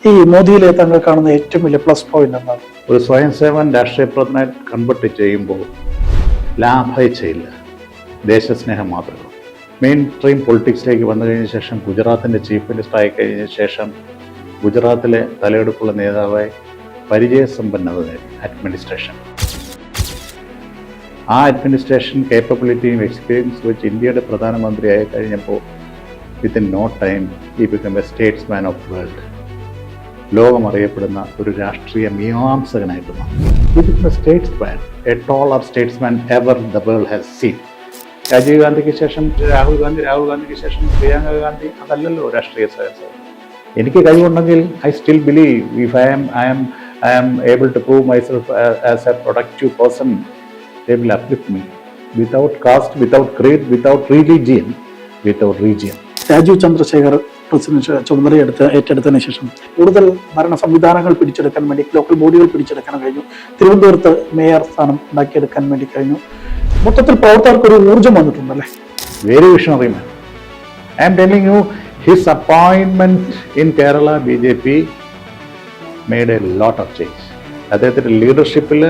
ഈ മോദിയിലെ താങ്കൾ കാണുന്ന ഏറ്റവും വലിയ പ്ലസ് പോയിന്റ് എന്താണ്? ഒരു സ്വയം സേവൻ രാഷ്ട്രീയ പ്രവർത്തനം കൺവെർട്ട് ചെയ്യുമ്പോൾ ലാഭേച്ഛയില്ല, ദേശസ്നേഹം മാത്രമേ ഉള്ളൂ. മെയിൻ സ്ട്രീം പൊളിറ്റിക്സിലേക്ക് വന്നു കഴിഞ്ഞ ശേഷം, ഗുജറാത്തിൻ്റെ ചീഫ് മിനിസ്റ്റർ ആയി കഴിഞ്ഞ ശേഷം ഗുജറാത്തിലെ തലയെടുപ്പുള്ള നേതാവായി പരിചയസമ്പന്നത നേടി അഡ്മിനിസ്ട്രേഷൻ. ആ അഡ്മിനിസ്ട്രേഷൻ കേപ്പബിലിറ്റിയും എക്സ്പീരിയൻസ് വെച്ച് ഇന്ത്യയുടെ പ്രധാനമന്ത്രിയായി കഴിഞ്ഞപ്പോൾ വിത്തിൻ നോ ടൈം ഈ become a statesman of world. ലോകം അറിയപ്പെടുന്ന ഒരു രാഷ്ട്രീയ മീമാംസകനായിട്ട് മാറി. Statesman, a taller statesman ever the world has seen. Rajiv ഗാന്ധിക്ക് ശേഷം രാഹുൽ ഗാന്ധിക്ക് ശേഷം പ്രിയങ്ക ഗാന്ധി, അതല്ലല്ലോ രാഷ്ട്രീയ സേവനം. എനിക്ക് കഴിവുണ്ടെങ്കിൽ I still believe if I am able to prove myself as a productive person, they will uplift me without caste, without creed, without religion, without region. Rajeev Chandrasekhar president ചുമതല ഏറ്റെടുത്തതിന് ശേഷം കൂടുതൽ ഭരണ സംവിധാനങ്ങൾ പിടിച്ചെടുക്കാൻ വേണ്ടി, ലോക്കൽ ബോഡികൾ പിടിച്ചെടുക്കാൻ കഴിഞ്ഞു. തിരുവനന്തപുരത്ത് മേയർ സ്ഥാനം ഉണ്ടാക്കിയെടുക്കാൻ വേണ്ടി കഴിഞ്ഞു. മൊത്തത്തിൽ പ്രവർത്തകർക്ക് ഒരു ഊർജ്ജം വന്നിട്ടുണ്ടല്ലേ? Very visionary man. I am telling you, his appointment in Kerala BJP made a lot of change. അദ്ദേഹത്തിൻ്റെ ലീഡർഷിപ്പിൽ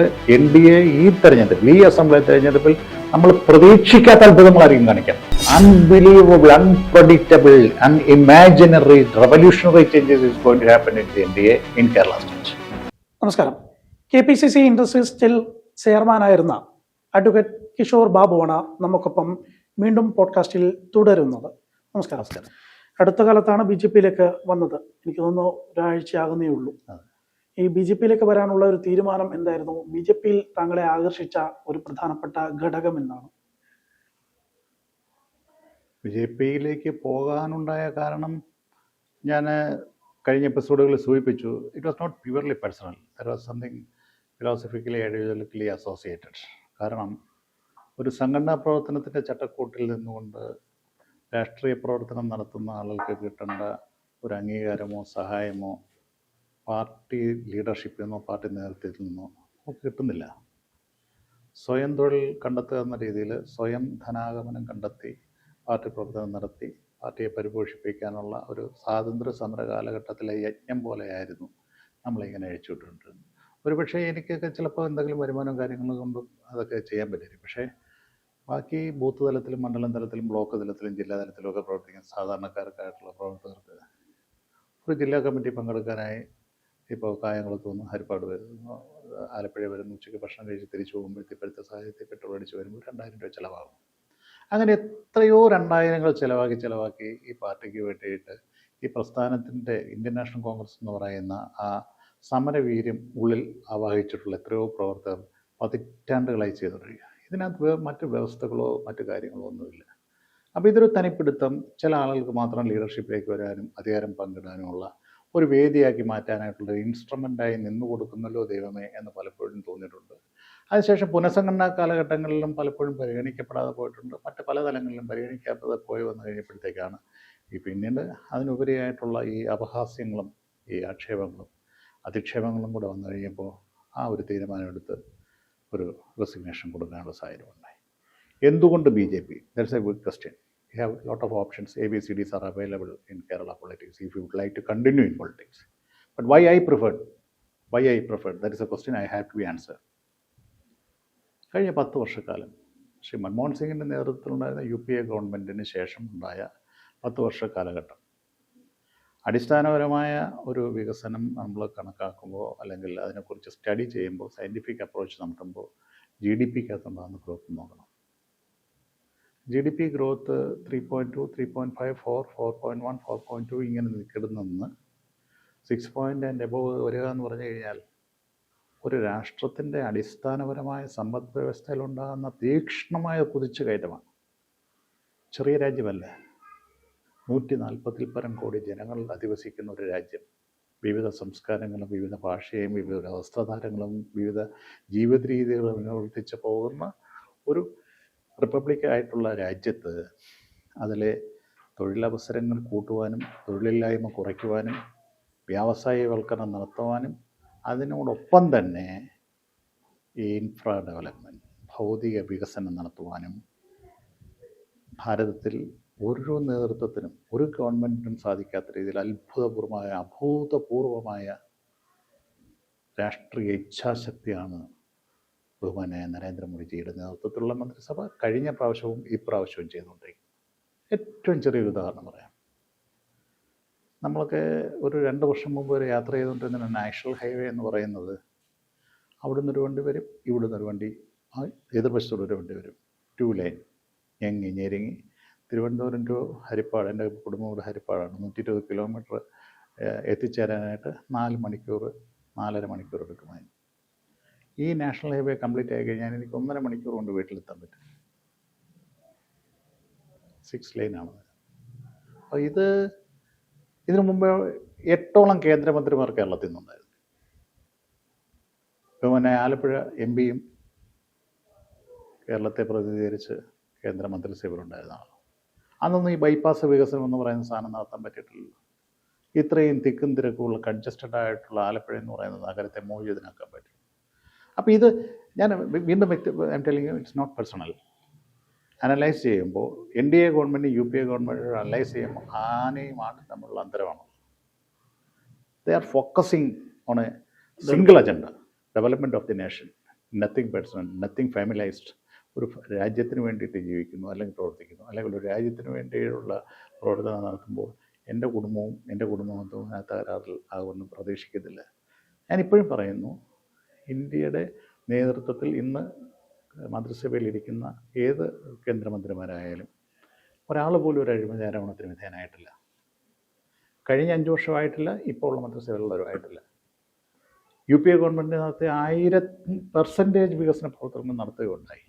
NDA ഈ തെരഞ്ഞെടുപ്പിൽ, ഈ അസംബ്ലി തെരഞ്ഞെടുപ്പിൽ നമ്മൾ പ്രതീക്ഷിക്കാത്ത അത്ഭുതങ്ങളായിരിക്കും കാണിക്കാം. Unbelievable, unpredictable, unimaginary, revolutionary changes is going to happen in the NDA in Kerala state. നമസ്കാരം. KPCC ഇൻഡസ്ട്രീസ് സ്റ്റിൽ ചെയർമാനായിരുന്ന അഡ്വക്കേറ്റ് കിഷോർ ബാബുവാണ് നമുക്കൊപ്പം വീണ്ടും പോഡ്കാസ്റ്റിൽ തുടരുന്നത്. നമസ്കാരം. അടുത്ത കാലത്താണ് BJPയിലേക്ക് വന്നത്. എനിക്ക് തോന്നുന്നു ഒരാഴ്ചയാകുന്നേ ഉള്ളൂ. ഈ BJPയിലേക്ക് വരാനുള്ള ഒരു തീരുമാനം എന്തായിരുന്നു? BJPയിൽ താങ്കളെ ആകർഷിച്ച ഒരു പ്രധാനപ്പെട്ട ഘടകം എന്താണ്? BJPയിലേക്ക് പോകാനുണ്ടായ കാരണം ഞാൻ കഴിഞ്ഞ എപ്പിസോഡുകളിൽ സൂചിപ്പിച്ചു. It was not purely personal, there was something philosophically ideologically associated. കാരണം ഒരു സംഘടനാ പ്രവർത്തനത്തിൻ്റെ ചട്ടക്കൂട്ടിൽ നിന്നുകൊണ്ട് രാഷ്ട്രീയ പ്രവർത്തനം നടത്തുന്ന ആളുകൾക്ക് കിട്ടേണ്ട ഒരു അംഗീകാരമോ സഹായമോ പാർട്ടി ലീഡർഷിപ്പിൽ നിന്നോ പാർട്ടി നേതൃത്വത്തിൽ നിന്നോ നമുക്ക് കിട്ടുന്നില്ല. സ്വയം തൊഴിൽ കണ്ടെത്തുക എന്ന രീതിയിൽ സ്വയം ധനാഗമനം കണ്ടെത്തി പാർട്ടി പ്രവർത്തനം നടത്തി പാർട്ടിയെ പരിപോഷിപ്പിക്കാനുള്ള ഒരു സ്വാതന്ത്ര്യ സമര കാലഘട്ടത്തിലെ യജ്ഞം പോലെയായിരുന്നു നമ്മളിങ്ങനെ അഴിച്ചുവിട്ടിട്ടുണ്ട്. ഒരുപക്ഷെ എനിക്കൊക്കെ ചിലപ്പോൾ എന്തെങ്കിലും വരുമാനവും കാര്യങ്ങളും കൊണ്ടും അതൊക്കെ ചെയ്യാൻ പറ്റില്ല. പക്ഷേ ബാക്കി ബൂത്ത് തലത്തിലും മണ്ഡലം തലത്തിലും ബ്ലോക്ക് തലത്തിലും ജില്ലാ തലത്തിലും ഒക്കെ പ്രവർത്തിക്കുന്ന സാധാരണക്കാർക്കായിട്ടുള്ള പ്രവർത്തകർക്ക് ഒരു ജില്ലാ കമ്മിറ്റി പങ്കെടുക്കാനായി ഇപ്പോൾ കായംകുളത്ത് നിന്ന് ഹരിപ്പാട് വരുന്നു, ആലപ്പുഴ വരുന്നു, ഉച്ചയ്ക്ക് ഭക്ഷണം കഴിച്ച് തിരിച്ചു പോകുമ്പോൾ ഇപ്പോഴത്തെ സാഹചര്യത്തിൽ പെട്രോൾ അടിച്ച് വരുമ്പോൾ 2000 രൂപ ചിലവാകും. അങ്ങനെ എത്രയോ 2000 ചിലവാക്കി ഈ പാർട്ടിക്ക് വേണ്ടിയിട്ട് ഈ പ്രസ്ഥാനത്തിൻ്റെ ഇന്ത്യൻ നാഷണൽ കോൺഗ്രസ് എന്ന് പറയുന്ന ആ സമരവീര്യം ഉള്ളിൽ ആവാഹിച്ചിട്ടുള്ള എത്രയോ പ്രവർത്തകർ പതിറ്റാണ്ടുകളായി ചെയ്തുകൊണ്ടിരിക്കുക. ഇതിനകത്ത് മറ്റ് വ്യവസ്ഥകളോ മറ്റു കാര്യങ്ങളോ ഒന്നുമില്ല. അപ്പോൾ ഇതൊരു തനിപ്പിടുത്തം, ചില ആളുകൾക്ക് മാത്രം ലീഡർഷിപ്പിലേക്ക് വരാനും അധികാരം പങ്കിടാനുമുള്ള ഒരു വേദിയാക്കി മാറ്റാനായിട്ടുള്ള ഇൻസ്ട്രുമെൻ്റായി നിന്നു കൊടുക്കുന്നല്ലോ ദൈവമേ എന്ന് പലപ്പോഴും തോന്നിയിട്ടുണ്ട്. അതിനുശേഷം പുനഃസംഘടനാ കാലഘട്ടങ്ങളിലും പലപ്പോഴും പരിഗണിക്കപ്പെടാതെ പോയിട്ടുണ്ട്. മറ്റ് പല തലങ്ങളിലും പരിഗണിക്കാതെ പോയി വന്നു കഴിഞ്ഞപ്പോഴത്തേക്കാണ് ഈ പിന്നീട് അതിനുപരിയായിട്ടുള്ള ഈ അപഹാസ്യങ്ങളും ഈ ആക്ഷേപങ്ങളും അധിക്ഷേപങ്ങളും കൂടെ വന്നു കഴിഞ്ഞപ്പോൾ ആ ഒരു തീരുമാനമെടുത്ത് ഒരു റെസിഗ്നേഷൻ കൊടുക്കാനുള്ള സാഹചര്യം ഉണ്ടായി. എന്തുകൊണ്ട് BJP? That's A good question. You have a lot of options. ABCDs are available in Kerala politics if you would like to continue in politics. But why I preferred? That is a question I have to answer. കഴിഞ്ഞ 10 വർഷക്കാലം ശ്രീ മൻമോഹൻ സിംഗിൻ്റെ നേതൃത്വത്തിലുണ്ടായിരുന്ന UPA ഗവൺമെൻറ്റിന് ശേഷം ഉണ്ടായ 10 വർഷ കാലഘട്ടം അടിസ്ഥാനപരമായ ഒരു വികസനം നമ്മൾ കണക്കാക്കുമ്പോൾ അല്ലെങ്കിൽ അതിനെക്കുറിച്ച് സ്റ്റഡി ചെയ്യുമ്പോൾ സയൻറ്റിഫിക് അപ്രോച്ച് നടത്തുമ്പോൾ GDP-ക്കകത്തുണ്ടാകുന്ന ഗ്രോത്ത് നോക്കണം. GDP ഗ്രോത്ത് 3.2, 3.5, 4, 4.1, 4.2 ഇങ്ങനെ നിൽക്കിടുന്നെന്ന് 6 and above വരിക എന്ന് പറഞ്ഞു കഴിഞ്ഞാൽ ഒരു രാഷ്ട്രത്തിൻ്റെ അടിസ്ഥാനപരമായ സമ്പദ് വ്യവസ്ഥയിലുണ്ടാകുന്ന തീക്ഷ്ണമായ കുതിച്ചു കയറ്റമാണ്. ചെറിയ രാജ്യമല്ല, 140 പരം കോടി ജനങ്ങൾ അധിവസിക്കുന്ന ഒരു രാജ്യം, വിവിധ സംസ്കാരങ്ങളും വിവിധ ഭാഷയും വിവിധ വസ്ത്രധാരങ്ങളും വിവിധ ജീവിത രീതികളും അനുവർത്തിച്ച് പോകുന്ന ഒരു റിപ്പബ്ലിക്കായിട്ടുള്ള രാജ്യത്ത് അതിലെ തൊഴിലവസരങ്ങൾ കൂട്ടുവാനും തൊഴിലില്ലായ്മ കുറയ്ക്കുവാനും വ്യാവസായികവൽക്കരണം നടത്തുവാനും അതിനോടൊപ്പം തന്നെ ഈ ഇൻഫ്രാ ഡെവലപ്മെൻറ്റ് ഭൗതിക വികസനം നടത്തുവാനും ഭാരതത്തിൽ ഒരു നേതൃത്വത്തിനും ഒരു ഗവൺമെൻറ്റിനും സാധിക്കാത്ത രീതിയിൽ അഭൂതപൂർവമായ രാഷ്ട്രീയ ഇച്ഛാശക്തിയാണ് ബഹുമാനായ നരേന്ദ്രമോദിജിയുടെ നേതൃത്വത്തിലുള്ള മന്ത്രിസഭ കഴിഞ്ഞ പ്രാവശ്യവും ഈ പ്രാവശ്യവും ചെയ്തുകൊണ്ടിരിക്കുന്നത്. ഏറ്റവും ചെറിയൊരു ഉദാഹരണം പറയാം. നമ്മളൊക്കെ ഒരു 2 വർഷം മുമ്പ് ഒരു യാത്ര ചെയ്തുകൊണ്ടിരുന്ന നാഷണൽ ഹൈവേ എന്ന് പറയുന്നത് അവിടുന്ന് ഒരു വണ്ടി വരും, ഇവിടുന്ന് ഒരു വണ്ടി, എതിർവശത്തോടെ ഒരു വണ്ടി വരും. 2 ലൈൻ ഞെരിങ്ങി തിരുവനന്തപുരം ടു ഹരിപ്പാട്, എൻ്റെ കുടുംബം ഇവിടെ ഹരിപ്പാടാണ്. 120 കിലോമീറ്റർ എത്തിച്ചേരാനായിട്ട് 4 മണിക്കൂർ 4.5 മണിക്കൂർ എടുക്കുമായിരുന്നു. ഈ നാഷണൽ ഹൈവേ കംപ്ലീറ്റ് ആയി കഴിഞ്ഞാൽ എനിക്ക് 1.5 മണിക്കൂർ കൊണ്ട് വീട്ടിലെത്താൻ പറ്റും. 6 ലൈനാണ്. അപ്പോൾ ഇതിനു മുമ്പ് 8ഓളം കേന്ദ്രമന്ത്രിമാർ കേരളത്തിൽ നിന്നുണ്ടായിരുന്നു. പിന്നെ ആലപ്പുഴ MP യും കേരളത്തെ പ്രതിനിധീകരിച്ച് കേന്ദ്രമന്ത്രിസഭയിലുണ്ടായിരുന്നതാണ്. അന്നൊന്നും ഈ ബൈപ്പാസ് വികസനം എന്ന് പറയുന്ന സാധനം നടത്താൻ പറ്റിയിട്ടില്ലല്ലോ. ഇത്രയും തിക്കും തിരക്കുള്ള കൺജസ്റ്റഡ് ആയിട്ടുള്ള ആലപ്പുഴ എന്ന് പറയുന്ന നഗരത്തെ മോചിതനാക്കാൻ പറ്റും. അപ്പോൾ ഇത് ഞാൻ വീണ്ടും I am telling you, it's not personal. Analyse ചെയ്യുമ്പോൾ NDA government UPA government analyse ചെയ്യുമ്പോൾ ആനയുമാണ് തമ്മിലുള്ള അന്തരമാണ്. They are focusing on a single agenda, development of the nation, nothing personal, nothing familised. ഒരു രാജ്യത്തിന് വേണ്ടിയിട്ട് ജീവിക്കുന്നു അല്ലെങ്കിൽ പ്രവർത്തിക്കുന്നു, അല്ലെങ്കിൽ ഒരു രാജ്യത്തിന് വേണ്ടിയുള്ള പ്രവർത്തനം നടത്തുമ്പോൾ എൻ്റെ കുടുംബവും തകരാറിൽ ആകുമെന്ന് പ്രതീക്ഷിക്കുന്നില്ല. ഞാനിപ്പോഴും പറയുന്നു, ഇന്ത്യയുടെ നേതൃത്വത്തിൽ ഇന്ന് മന്ത്രിസഭയിലിരിക്കുന്ന ഏത് കേന്ദ്രമന്ത്രിമാരായാലും ഒരാൾ പോലും ഒരു അഴിമതി ആരോപണത്തിന് വിധേയനായിട്ടില്ല. കഴിഞ്ഞ 5 വർഷമായിട്ടില്ല, ഇപ്പോൾ ഉള്ള മന്ത്രിസഭയിലുള്ളവരുമായിട്ടില്ല. UPA ഗവൺമെൻറ് നടത്തിയ 1000% വികസന പ്രവർത്തനങ്ങൾ നടത്തുകയുണ്ടായി.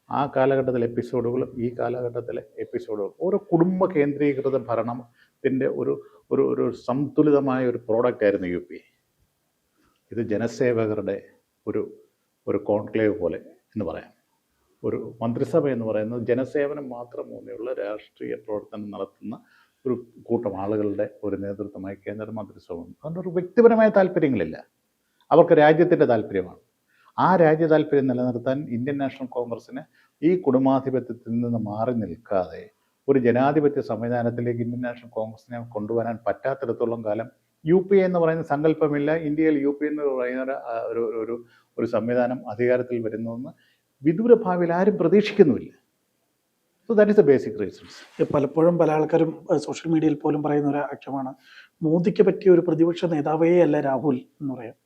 ആ കാലഘട്ടത്തിലെ എപ്പിസോഡുകളും ഈ കാലഘട്ടത്തിലെ എപ്പിസോഡുകളും ഓരോ കുടുംബ കേന്ദ്രീകൃത ഭരണത്തിൻ്റെ ഒരു സന്തുലിതമായ ഒരു പ്രോഡക്റ്റായിരുന്നു UPA. ഇത് ജനസേവകരുടെ ഒരു കോൺക്ലേവ് പോലെ എന്ന് പറയാം. ഒരു മന്ത്രിസഭ എന്ന് പറയുന്നത് ജനസേവനം മാത്രം മൂന്നിയുള്ള രാഷ്ട്രീയ പ്രവർത്തനം നടത്തുന്ന ഒരു കൂട്ടം ആളുകളുടെ ഒരു നേതൃത്വമായി കേന്ദ്ര മന്ത്രിസഭ. അതുകൊണ്ട് ഒരു വ്യക്തിപരമായ താല്പര്യങ്ങളില്ല, അവർക്ക് രാജ്യത്തിൻ്റെ താല്പര്യമാണ്. ആ രാജ്യ താല്പര്യം നിലനിർത്താൻ ഇന്ത്യൻ നാഷണൽ കോൺഗ്രസ്സിന് ഈ കുടുംബാധിപത്യത്തിൽ നിന്ന് മാറി നിൽക്കാതെ ഒരു ജനാധിപത്യ സംവിധാനത്തിലേക്ക് ഇന്ത്യൻ നാഷണൽ കോൺഗ്രസിനെ കൊണ്ടുവരാൻ പറ്റാത്തിടത്തോളം കാലം UPA എന്ന് പറയുന്ന സങ്കല്പമില്ല. ഇന്ത്യയിൽ UPA എന്ന് പറയുന്ന ഒരു സംവിധാനം അധികാരത്തിൽ വരുന്നുവെന്ന് വിദൂര ഭാവിയിൽ ആരും പ്രതീക്ഷിക്കുന്നുമില്ല. So that is the basic reasons. പലപ്പോഴും പല ആൾക്കാരും സോഷ്യൽ മീഡിയയിൽ പോലും പറയുന്ന ഒരു ആക്ഷേപമാണ്, മോദിക്ക് പറ്റിയ ഒരു പ്രതിപക്ഷ നേതാവേ അല്ല രാഹുൽ എന്ന് പറയാം.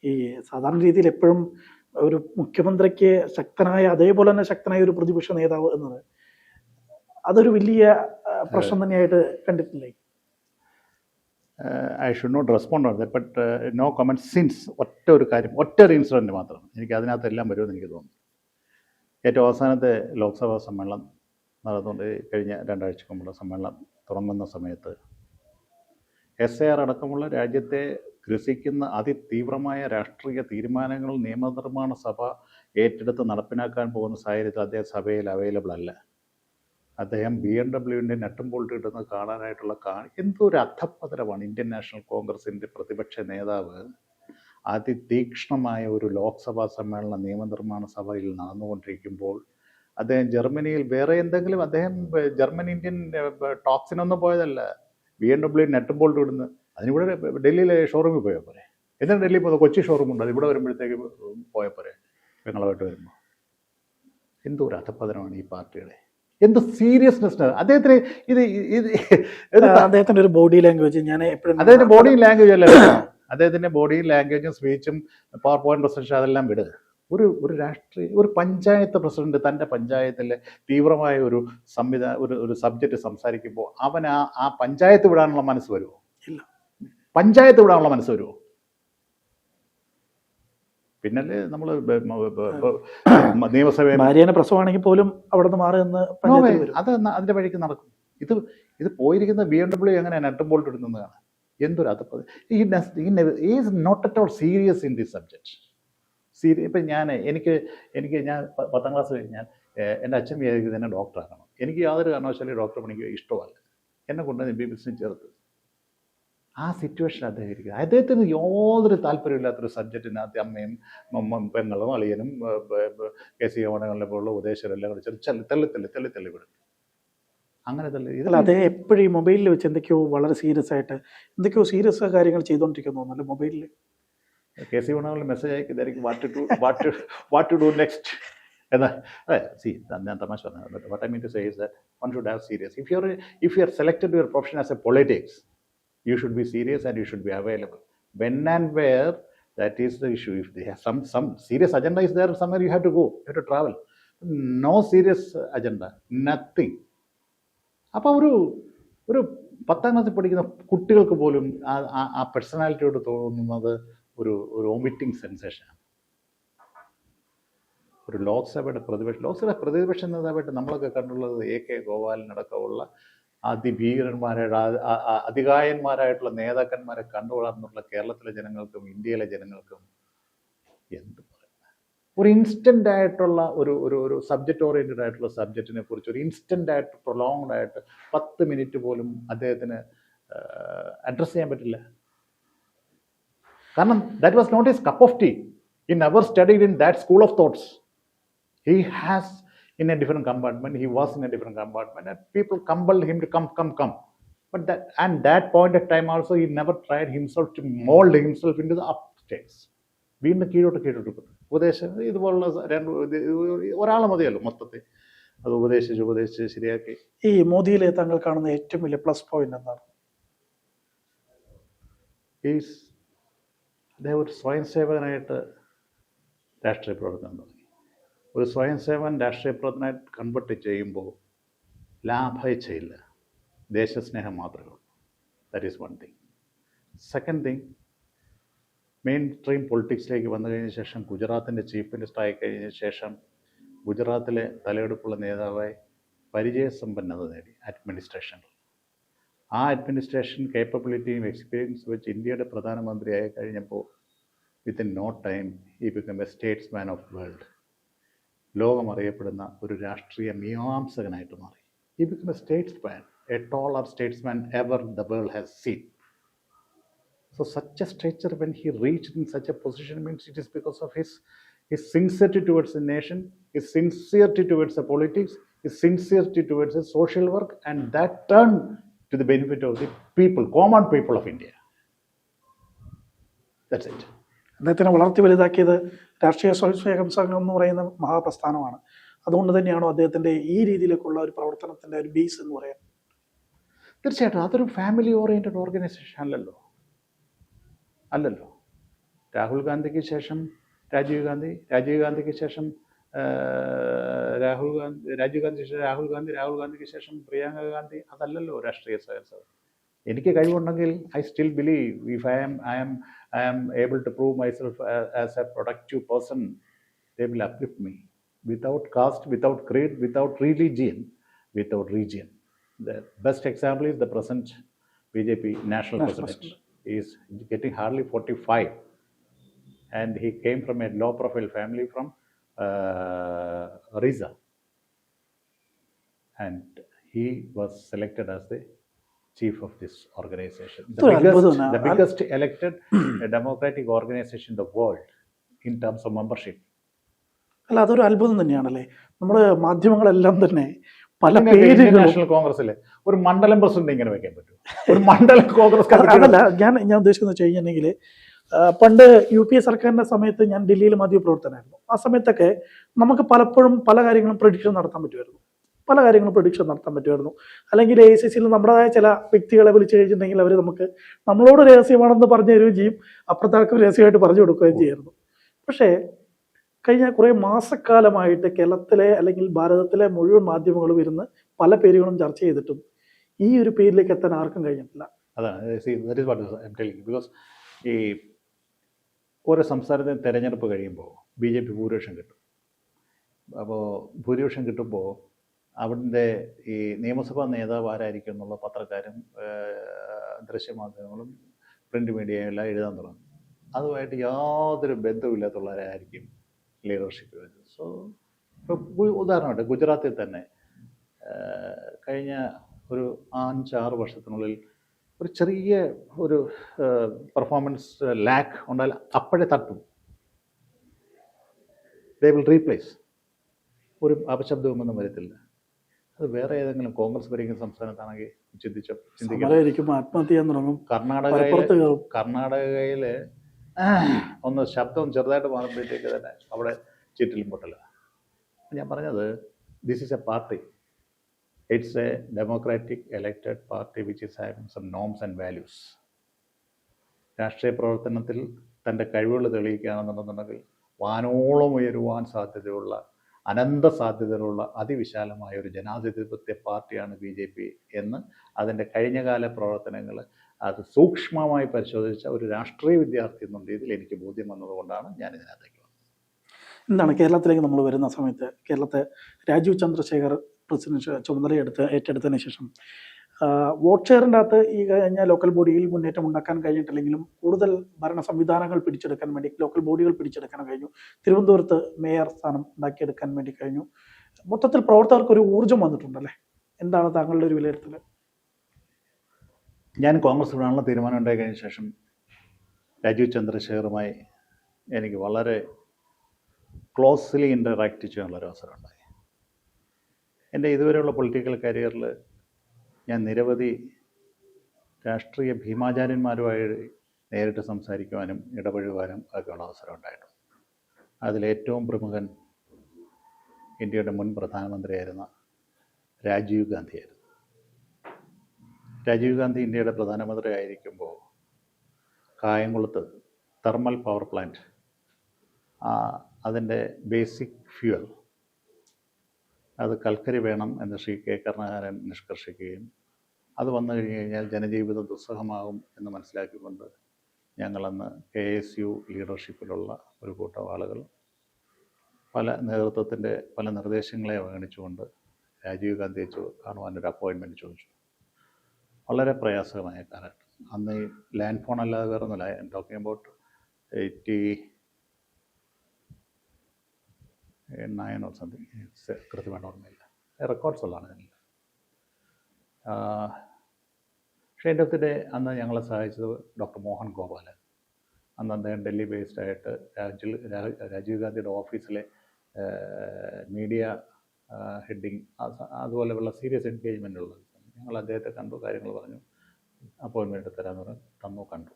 ഈ സാധാരണ രീതിയിൽ എപ്പോഴും ഒരു മുഖ്യമന്ത്രിക്ക് ശക്തനായ അതേപോലെ തന്നെ ശക്തനായ ഒരു പ്രതിപക്ഷ നേതാവ് എന്നത് അതൊരു വലിയ പ്രശ്നം തന്നെയായിട്ട് കണ്ടിട്ടില്ലേ? I should not respond on that, but no comment since ഒറ്റൊരു ഇൻസിഡൻറ്റ് മാത്രം എനിക്ക് അതിനകത്തെല്ലാം വരുമെന്ന് എനിക്ക് തോന്നുന്നു. ഏറ്റവും അവസാനത്തെ ലോക്സഭാ സമ്മേളനം നടന്നുകൊണ്ട് കഴിഞ്ഞ 2 ആഴ്ച മുമ്പുള്ള സമ്മേളനം തുടങ്ങുന്ന സമയത്ത് SAR അടക്കമുള്ള രാജ്യത്തെ ഗ്രസിക്കുന്ന അതിതീവ്രമായ രാഷ്ട്രീയ തീരുമാനങ്ങൾ നിയമനിർമ്മാണ സഭ ഏറ്റെടുത്ത് നടപ്പിലാക്കാൻ പോകുന്ന സാഹചര്യത്തിൽ അദ്ദേഹം സഭയിൽ അവൈലബിൾ അല്ല. അദ്ദേഹം BMW നട്ടും ബോൾട്ടും ഇടുന്നത് കാണാനായിട്ടുള്ള എന്തോ ഒരു അധപ്പതനമാണ്. ഇന്ത്യൻ നാഷണൽ കോൺഗ്രസിൻ്റെ പ്രതിപക്ഷ നേതാവ് അതിതീക്ഷ്ണമായ ഒരു ലോക്സഭാ സമ്മേളന നിയമനിർമ്മാണ സഭയിൽ നടന്നുകൊണ്ടിരിക്കുമ്പോൾ അദ്ദേഹം ജർമ്മനിയിൽ വേറെ എന്തെങ്കിലും ജർമ്മൻ ഇന്ത്യൻ ടോക്സിനൊന്നും പോയതല്ല. BMW നട്ടും ബോൾട്ടും ഇടുന്നു. അതിനിവിടെ ഡൽഹിയിലെ ഷോറൂമിൽ പോയാൽ പോരെ. എന്താണ് ഡൽഹിയിൽ പോകുന്നത്? കൊച്ചി ഷോറൂമുണ്ട്, അത് ഇവിടെ വരുമ്പോഴത്തേക്ക് പോയാൽ പോരെ. പെങ്ങളായിട്ട് വരുമ്പോൾ എന്തോ ഒരു അധപ്പതനമാണ് ഈ പാർട്ടിയുടെ. എന്ത് സീരിയസ്നെസ് അദ്ദേഹത്തിന് അദ്ദേഹത്തിന്റെ ഒരു ബോഡി ലാംഗ്വേജ് ഞാൻ എപ്പോഴും അദ്ദേഹത്തിന്റെ ബോഡി ലാംഗ്വേജ് അല്ല, അദ്ദേഹത്തിന്റെ ബോഡി ലാംഗ്വേജും സ്പീച്ചും PowerPoint പ്രസന്റേഷൻ അതെല്ലാം വിട്. ഒരു രാഷ്ട്രീയ പഞ്ചായത്ത് പ്രസിഡന്റ് തൻ്റെ പഞ്ചായത്തിലെ തീവ്രമായ ഒരു സബ്ജക്റ്റ് സംസാരിക്കുമ്പോൾ അവൻ ആ പഞ്ചായത്ത് വിടാനുള്ള മനസ്സ് വരുമോ? ഇല്ല. പഞ്ചായത്ത് വിടാനുള്ള മനസ്സ് വരുമോ? പിന്നല്ലേ നമ്മൾ നിയമസഭ ഭാര്യനെ പ്രസവമാണെങ്കിൽ പോലും അവിടെ നിന്ന് മാറി നിന്ന് അത് അതിൻ്റെ വഴിക്ക് നടക്കും. ഇത് പോയിരിക്കുന്ന BMW എങ്ങനെ നട്ടും ബോൾട്ട് ഇടുന്നതാണ്. എന്തൊരു അതപ്പത്. Is not at all serious in this subject. ഇപ്പം ഞാൻ 10ാം ക്ലാസ് കഴിഞ്ഞാൽ എൻ്റെ അച്ഛൻ വിചാരിക്കുന്നത് എന്നെ ഡോക്ടറാക്കണം. എനിക്ക് യാതൊരു കാരണവശാലും ഡോക്ടർ പണിക്ക് ഇഷ്ടമല്ല. എന്നെ കൊണ്ട് MBBS ചേർത്ത് ആ സിറ്റുവേഷൻ അദ്ദേഹത്തിന് യാതൊരു താല്പര്യമില്ലാത്തൊരു സബ്ജക്റ്റിനകത്ത് അമ്മയും പെങ്ങളും അളിയനും KC ഗവൺമെൻറ്റിലെ പോലുള്ള ഉപദേശരെല്ലാം കൂടി തള്ളി വിടും. അങ്ങനത്തെ അല്ല അദ്ദേഹം എപ്പോഴും ഈ മൊബൈലിൽ വെച്ച് എന്തൊക്കെയോ വളരെ സീരിയസ് ആയിട്ട് എന്തൊക്കെയോ സീരിയസ് കാര്യങ്ങൾ ചെയ്തുകൊണ്ടിരിക്കുന്നു തോന്നുന്നല്ലോ മൊബൈലിൽ. കെ സി വേണമെങ്കിൽ മെസ്സേജ് അയക്കുന്നതായിരിക്കും വാട്ട് ടു ഡു നെക്സ്റ്റ് എന്നാ. അതെ, സി ഞാൻ തമാശ പറഞ്ഞത്. What I mean to say is that one should have serious. If you are selected your profession as a politics, you should be serious and you should be available. When and where, that is the issue. If they have some serious agenda is there somewhere, you have to go, you have to travel. No serious agenda, nothing. അപ്പോൾ ഒരു 10ാം ക്ലാസ്സിൽ പഠിക്കുന്ന കുട്ടികൾക്ക് പോലും ആ പേഴ്സണാലിറ്റിയോട് തോന്നുന്നത് ഒരു vomiting സെൻസേഷനാണ്. ഒരു ലോക്സഭയുടെ പ്രതിപക്ഷ നേതാവായിട്ട് നമ്മളൊക്കെ കണ്ടുള്ളത് AK ഗോപാലനടക്കമുള്ള അതിഭീകരന്മാരായിട്ട് അതികായന്മാരായിട്ടുള്ള നേതാക്കന്മാരെ കണ്ടു വളർന്നുള്ള കേരളത്തിലെ ജനങ്ങൾക്കും ഇന്ത്യയിലെ ജനങ്ങൾക്കും എന്ത് പറയുന്നത്, ഒരു ഇൻസ്റ്റൻ്റ് ആയിട്ടുള്ള ഒരു സബ്ജക്റ്റ് ഓറിയൻറ്റഡ് ആയിട്ടുള്ള സബ്ജക്റ്റിനെ കുറിച്ച് ഒരു ഇൻസ്റ്റൻ്റ് ആയിട്ട് പ്രൊലോങ്ഡ് ആയിട്ട് 10 മിനിറ്റ് പോലും അദ്ദേഹത്തിന് അഡ്രസ്സ് ചെയ്യാൻ പറ്റില്ല. കാരണം that was not his cup of tea. He never studied in that school of thoughts. He has in a different compartment. He was in a different compartment, and people compelled him to come. But that point of time also, he never tried himself to mold himself into the upstairs. വീണ്ടും കീഴോട്ട് ഉപദേശം ഇതുപോലുള്ള ഒരാൾ മതിയല്ലോ മൊത്തത്തിൽ അത് ഉപദേശിച്ച് ശരിയാക്കി. ഈ മോദിയിലെ താങ്കൾ കാണുന്ന ഏറ്റവും വലിയ പ്ലസ് പോയിന്റ് എന്താണ്? അദ്ദേഹം ഒരു സ്വയം സേവകനായിട്ട് രാഷ്ട്രീയ പ്രവർത്തനം തുടങ്ങി. ഒരു സ്വയം സേവൻ രാഷ്ട്രീയ പ്രവർത്തനമായിട്ട് കൺവെർട്ട് ചെയ്യുമ്പോൾ ലാഭയില്ല, ദേശസ്നേഹം മാത്രമേ ഉള്ളൂ. That is one thing. Second thing, main stream പൊളിറ്റിക്സിലേക്ക് വന്നു കഴിഞ്ഞ ശേഷം, ഗുജറാത്തിൻ്റെ ചീഫ് മിനിസ്റ്റർ ആയി കഴിഞ്ഞ ശേഷം ഗുജറാത്തിലെ തലയെടുപ്പുള്ള നേതാവായി പരിചയസമ്പന്നത നേടി അഡ്മിനിസ്ട്രേഷനിൽ. ആ അഡ്മിനിസ്ട്രേഷൻ കേപ്പബിലിറ്റിയും എക്സ്പീരിയൻസ് വെച്ച് ഇന്ത്യയുടെ പ്രധാനമന്ത്രിയായി കഴിഞ്ഞപ്പോൾ within no time he become a statesman of world. ലോകം അറിയപ്പെടുന്ന ഒരു രാഷ്ട്രീയ മീമാംസകനായിട്ട് മാറി. He became a statesman, a taller statesman ever the world has seen. So such a stature, when he reached in such a position, means it is because of his sincerity towards the nation, his sincerity towards the politics, his sincerity towards the social work, and that turned to the benefit of the people, common people of India. That's it. അദ്ദേഹത്തിനെ വളർത്തി വലുതാക്കിയത് രാഷ്ട്രീയ സ്വയം സംഘം എന്ന് പറയുന്ന മഹാപ്രസ്ഥാനമാണ്. അതുകൊണ്ട് തന്നെയാണോ അദ്ദേഹത്തിൻ്റെ ഈ രീതിയിലേക്കുള്ള ഒരു പ്രവർത്തനത്തിൻ്റെ ഒരു ബേസ് എന്ന് പറയാൻ? തീർച്ചയായിട്ടും അതൊരു ഫാമിലി ഓറിയൻറ്റഡ് ഓർഗനൈസേഷൻ അല്ലല്ലോ. രാഹുൽ ഗാന്ധിക്ക് ശേഷം രാജീവ് ഗാന്ധിക്ക് ശേഷം രാഹുൽ ഗാന്ധിക്ക് ശേഷം പ്രിയങ്ക ഗാന്ധി. അതല്ലല്ലോ രാഷ്ട്രീയ സ്വയം. എനിക്ക് കഴിവുണ്ടെങ്കിൽ I still believe if I am able to prove myself as a productive person, they will uplift me without caste, without creed, without religion, without region. The best example is the present BJP national president. He is getting hardly 45, and he came from a low profile family from Orissa, and he was selected as the chief of this organization, the biggest elected democratic organization in the world in terms of membership. അല്ല, അതൊരു അത്ഭുതം തന്നെയാണല്ലേ. നമ്മുടെ മാധ്യമങ്ങളെല്ലാം തന്നെ പല പേരുകൾ, national കോൺഗ്രസിലെ ഒരു മണ്ഡലം പ്രസിഡന്റ് ഇങ്ങനെ വെക്കാൻ പറ്റും? ഒരു മണ്ഡലം കോൺഗ്രസ് അതല്ല ഞാൻ ഉദ്ദേശിക്കുന്നത് വെച്ച് കഴിഞ്ഞിട്ടുണ്ടെങ്കിൽ, പണ്ട് UPA സർക്കാരിൻ്റെ സമയത്ത് ഞാൻ ഡൽഹിയിൽ മാധ്യമപ്രവർത്തനമായിരുന്നു. ആ സമയത്തൊക്കെ നമുക്ക് പലപ്പോഴും പല കാര്യങ്ങളും പ്രഡിക്ഷൻ നടത്താൻ പറ്റുമായിരുന്നു. അല്ലെങ്കിൽ AICCയിൽ നമ്മുടേതായ ചില വ്യക്തികളെ വിളിച്ചു കഴിഞ്ഞിട്ടുണ്ടെങ്കിൽ അവർ നമ്മളോട് രഹസ്യമാണെന്ന് പറഞ്ഞു തരുകയും ചെയ്യും, അപ്പുറത്താർക്കും രഹസ്യമായിട്ട് പറഞ്ഞു കൊടുക്കുകയും ചെയ്യായിരുന്നു. പക്ഷേ കഴിഞ്ഞ കുറേ മാസക്കാലമായിട്ട് കേരളത്തിലെ അല്ലെങ്കിൽ ഭാരതത്തിലെ മുഴുവൻ മാധ്യമങ്ങളും ഇരുന്ന് പല പേരുകളും ചർച്ച ചെയ്തിട്ടും ഈ ഒരു പേരിലേക്ക് എത്താൻ ആർക്കും കഴിഞ്ഞിട്ടില്ല. അതാണ് ബിക്കോസ് ഈ ഓരോ സംസ്ഥാനത്തിന് തെരഞ്ഞെടുപ്പ് കഴിയുമ്പോൾ BJP ഭൂരിപക്ഷം കിട്ടും. അപ്പോൾ ഭൂരിപക്ഷം കിട്ടുമ്പോൾ അവിടുത്തെ ഈ നിയമസഭാ നേതാവ് ആരായിരിക്കും എന്നുള്ള പത്രക്കാരും ദൃശ്യമാധ്യമങ്ങളും പ്രിൻ്റ് മീഡിയയും എല്ലാം എഴുതാൻ തുടങ്ങും. അതുമായിട്ട് യാതൊരു ബന്ധമില്ലാത്തുള്ളവരായിരിക്കും ലീഡർഷിപ്പ് വരുന്നത്. സോ ഇപ്പോൾ ഉദാഹരണമായിട്ട് ഗുജറാത്തിൽ തന്നെ കഴിഞ്ഞ ഒരു 5-6 വർഷത്തിനുള്ളിൽ ഒരു ചെറിയ ഒരു പെർഫോമൻസ് ലാക്ക് ഉണ്ടായാൽ അപ്പോഴേ തട്ടും. They will replace. ഒരു അപശബ്ദമൊന്നും വരത്തില്ല. അത് വേറെ ഏതെങ്കിലും കോൺഗ്രസ് ഭരിക്കുന്ന സംസ്ഥാനത്താണെങ്കിൽ ചിന്തിക്കാം. സമരമായിരിക്കും, ആത്മഹത്യ ചെയ്യാൻ തുടങ്ങും. കർണാടകയിൽ ഒന്ന് ശബ്ദം ചെറുതായിട്ട് മാറുമ്പോഴത്തേക്ക് തന്നെ അവിടെ ചീറ്റിലും പൊട്ടല. ഞാൻ പറഞ്ഞത്, this is a party, it's a democratic elected party which is having some norms and values. രാഷ്ട്രീയ പ്രവർത്തനത്തിൽ തൻ്റെ കഴിവുകൾ തെളിയിക്കുകയാണെന്നുണ്ടെന്നുണ്ടെങ്കിൽ വാനോളം ഉയരുവാൻ സാധ്യതയുള്ള, അനന്ത സാധ്യതകളുള്ള അതിവിശാലമായ ഒരു ജനാധിപത്യ പാർട്ടിയാണ് BJP എന്ന് അതിൻ്റെ കഴിഞ്ഞകാല പ്രവർത്തനങ്ങൾ അത് സൂക്ഷ്മമായി പരിശോധിച്ച ഒരു രാഷ്ട്രീയ വിദ്യാർത്ഥി എന്ന രീതിയിൽ എനിക്ക് ബോധ്യം വന്നതുകൊണ്ടാണ് ഞാൻ ഇതിനകത്തേക്ക് വന്നത്. എന്താണ് കേരളത്തിലേക്ക് നമ്മൾ വരുന്ന സമയത്ത് കേരളത്തെ രാജീവ് ചന്ദ്രശേഖർ പ്രസിഡന്റ് ചുമതല ഏറ്റെടുത്തതിന് ശേഷം വോട്ട് ഷെയറിൻ്റെ അകത്ത് ഈ കഴിഞ്ഞ ലോക്കൽ ബോഡിയിൽ മുന്നേറ്റം ഉണ്ടാക്കാൻ കഴിഞ്ഞിട്ടില്ലെങ്കിലും കൂടുതൽ ഭരണ സംവിധാനങ്ങൾ പിടിച്ചെടുക്കാൻ വേണ്ടി ലോക്കൽ ബോഡികൾ പിടിച്ചെടുക്കാൻ കഴിഞ്ഞു. തിരുവനന്തപുരത്ത് മേയർ സ്ഥാനം ഉണ്ടാക്കിയെടുക്കാൻ വേണ്ടി കഴിഞ്ഞു. മൊത്തത്തിൽ പ്രവർത്തകർക്ക് ഒരു ഊർജ്ജം വന്നിട്ടുണ്ടല്ലേ? എന്താണ് താങ്കളുടെ ഒരു വിലയിരുത്തൽ? ഞാൻ കോൺഗ്രസ് വിടാനുള്ള തീരുമാനം ഉണ്ടായി കഴിഞ്ഞ ശേഷം രാജീവ് ചന്ദ്രശേഖറുമായി എനിക്ക് വളരെ ക്ലോസ്ലി ഇൻ്ററാക്ട് ചെയ്യാനുള്ളൊരു അവസരം ഉണ്ടായി. എൻ്റെ ഇതുവരെയുള്ള പൊളിറ്റിക്കൽ കരിയറിൽ ഞാൻ നിരവധി രാഷ്ട്രീയ ഭീമാചാര്യന്മാരുമായി നേരിട്ട് സംസാരിക്കുവാനും ഇടപഴകുവാനും ഒക്കെയുള്ള അവസരം ഉണ്ടായിട്ടുണ്ട്. അതിലേറ്റവും പ്രമുഖൻ ഇന്ത്യയുടെ മുൻ പ്രധാനമന്ത്രിയായിരുന്ന രാജീവ് ഗാന്ധിയായിരുന്നു. രാജീവ് ഗാന്ധി ഇന്ത്യയുടെ പ്രധാനമന്ത്രി ആയിരിക്കുമ്പോൾ കായംകുളത്ത് തെർമൽ പവർ പ്ലാന്റ്, അതിൻ്റെ ബേസിക് ഫ്യൂവൽ അത് കൽക്കരി വേണം എന്ന് ശ്രീ കെ കരുണാകരൻ നിഷ്കർഷിക്കുകയും അത് വന്നു കഴിഞ്ഞ് കഴിഞ്ഞാൽ ജനജീവിതം ദുസ്സഹമാകും എന്ന് മനസ്സിലാക്കിക്കൊണ്ട് ഞങ്ങളന്ന് KSU ലീഡർഷിപ്പിലുള്ള ഒരു കൂട്ടം ആളുകൾ നേതൃത്വത്തിൻ്റെ പല നിർദ്ദേശങ്ങളെ അവഗണിച്ചുകൊണ്ട് രാജീവ് ഗാന്ധിയെ കാണുവാനൊരു അപ്പോയിൻമെൻറ്റ് ചോദിച്ചു. വളരെ പ്രയാസകമായ കാലഘട്ടം. അന്ന് ഈ ലാൻഡ് ഫോൺ അല്ലാതെ വേറെ ഒന്നുമില്ല. I am talking about 89 or something, കൃത്യമായിട്ട് ഓർമ്മയില്ല, റെക്കോർഡ്സ് ഉള്ളതാണ് ഇതിൽ. പക്ഷേ എൻ്റെ ഒത്തിരി അന്ന് ഞങ്ങളെ സഹായിച്ചത് ഡോക്ടർ മോഹൻ ഗോപാലൻ. അന്ന് അദ്ദേഹം ഡൽഹി ബേസ്ഡ് ആയിട്ട് രാജീവ് ഗാന്ധിയുടെ ഓഫീസിലെ മീഡിയ ഹെഡിങ് അതുപോലെയുള്ള സീരിയസ് എൻഗേജ്മെൻ്റ് ഉള്ളത്. ഞങ്ങൾ അദ്ദേഹത്തെ കണ്ടു, കാര്യങ്ങൾ പറഞ്ഞു, അപ്പോയിൻമെൻറ്റ് തരാമെന്ന് പറഞ്ഞു, തന്നു, കണ്ടു.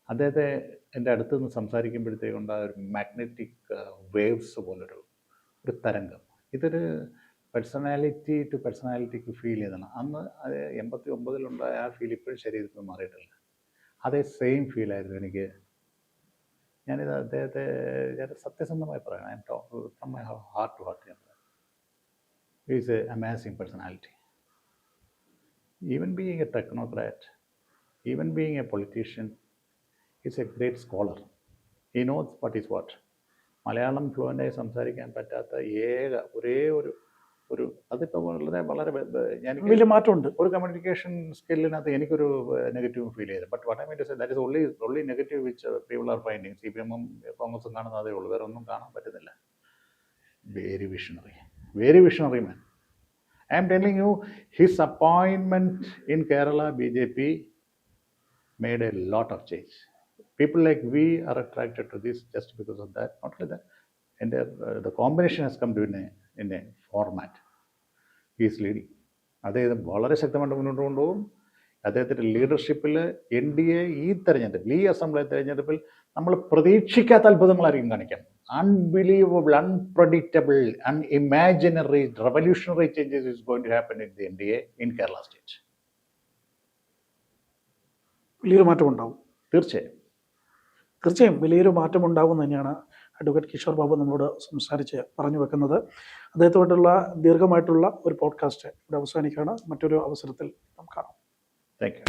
അദ്ദേഹത്തെ എൻ്റെ അടുത്ത് നിന്ന് സംസാരിക്കുമ്പോഴത്തേക്കുണ്ടായ ഒരു മാഗ്നറ്റിക് വേവ്സ് പോലൊരു തരംഗം. ഇതൊരു പേഴ്സണാലിറ്റി ടു പേഴ്സണാലിറ്റിക്ക് ഫീൽ ചെയ്തതാണ്. അന്ന് അത് 89-ലുണ്ടായ ആ ഫീൽ ഇപ്പോഴും ശരീരത്തിൽ മാറിയിട്ടില്ല. അതേ സെയിം ഫീലായിരുന്നു എനിക്ക്. ഞാനിത് അദ്ദേഹത്തെ ഞാൻ സത്യസന്ധമായി പറയണം, I am talk from my heart to heart. ഞാൻ പറയാം, is a amazing personality. Even being a technocrat, even being a politician, is a great scholar. He knows what is what. Malayalam ഫ്ലുവൻ്റായി സംസാരിക്കാൻ പറ്റാത്ത ഒരേ ഒരു അതിപ്പോൾ വളരെ എനിക്ക് വലിയ മാറ്റമുണ്ട്. ഒരു കമ്മ്യൂണിക്കേഷൻ സ്കില്ലിനകത്ത് എനിക്കൊരു നെഗറ്റീവ് ഫീൽ ചെയ്തു. But what I mean to say that is only negative which people are finding. CPM-ഉം കോൺഗ്രസും കാണുന്നതേ ഉള്ളൂ, വേറെ ഒന്നും കാണാൻ പറ്റുന്നില്ല. Very visionary man. I am telling you, his appointment in Kerala BJP made a lot of change. People like we are attracted to this just because of that. Not only that, and the combination has come to in a format. He is leading. അദ്ദേഹം വളരെ ശക്തമായിട്ട് മുന്നോട്ട് കൊണ്ടുപോകും. അദ്ദേഹത്തിൻ്റെ ലീഡർഷിപ്പിൽ NDA ഈ assembly തെരഞ്ഞെടുപ്പിൽ നമ്മൾ പ്രതീക്ഷിക്കാത്ത അത്ഭുതങ്ങളായിരിക്കും കാണിക്കാം. Unbelievable, unpredictable, unimaginary, revolutionary changes is going to happen in the NDA in Kerala state. വലിയൊരു മാറ്റം ഉണ്ടാവും. തീർച്ചയായും വലിയൊരു മാറ്റം ഉണ്ടാകും തന്നെയാണ് അഡ്വക്കേറ്റ് കിഷോർ ബാബു നമ്മളോട് സംസാരിച്ച് പറഞ്ഞു വെക്കുന്നത്. അദ്ദേഹത്തോട്ടുള്ള ദീർഘമായിട്ടുള്ള ഒരു പോഡ്കാസ്റ്റ് ഇവിടെ അവസാനിക്കുകയാണ്. മറ്റൊരു അവസരത്തിൽ നമുക്ക് കാണാം. Thank you.